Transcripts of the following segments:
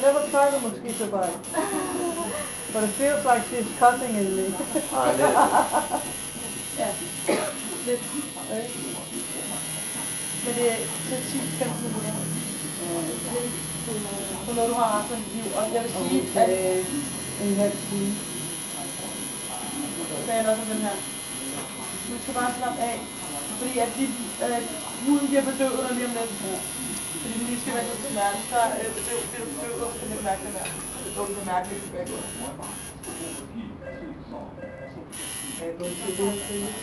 never tried a mosquito bite. But it feels like she's cutting in me. Ja. Lidt. Men det er så 10-15 minutter. Så når du har haft en liv, og jeg vil sige, at en halv time. Så er også den her. Du skal bare slappe af, fordi at huden bliver bedøvet lige om lidt. Ja. Fordi den lige skal vende til smerte, så bliver du bedøvet, og så kan du mærke det mere. Så du kan mærke det tilbage. Kan jeg gå til det?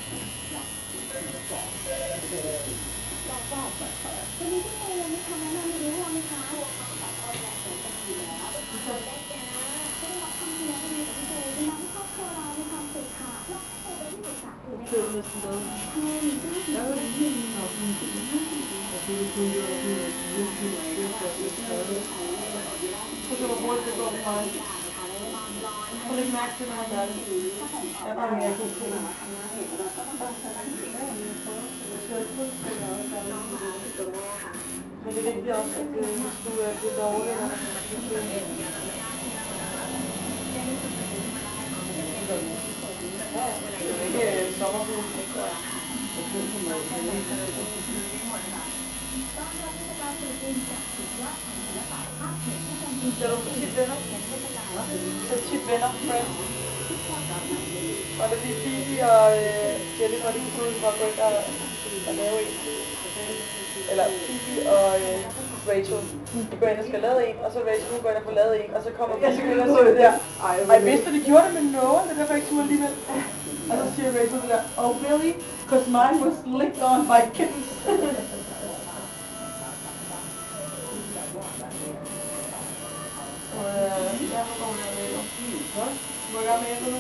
Så kan du hurtigt det går for mig. Prøv lige mærke til, når man gør det. Jeg er bare mere god til det. Men det er vigtigt også, at hvis du bliver dårlig, det er ikke sommerhus. Så du tit venner? Så tit venner, friends. Og det er Phoebe og Jelly, hvor de kan gå ud fra at gå ind og lave en. Eller Phoebe og Rachel. De går ind og skal lave en, og så Rachel går ind og får lavet en, og så kommer Phoebe og siger det der. Ej, jeg vidste, at de gjorde det med Noah, det er derfor jeg ikke turde alligevel. Og så siger Rachel det der, oh really? Because mine was licked on by kittens. Ja, hvor går vi med det? Må jeg gøre med det nu?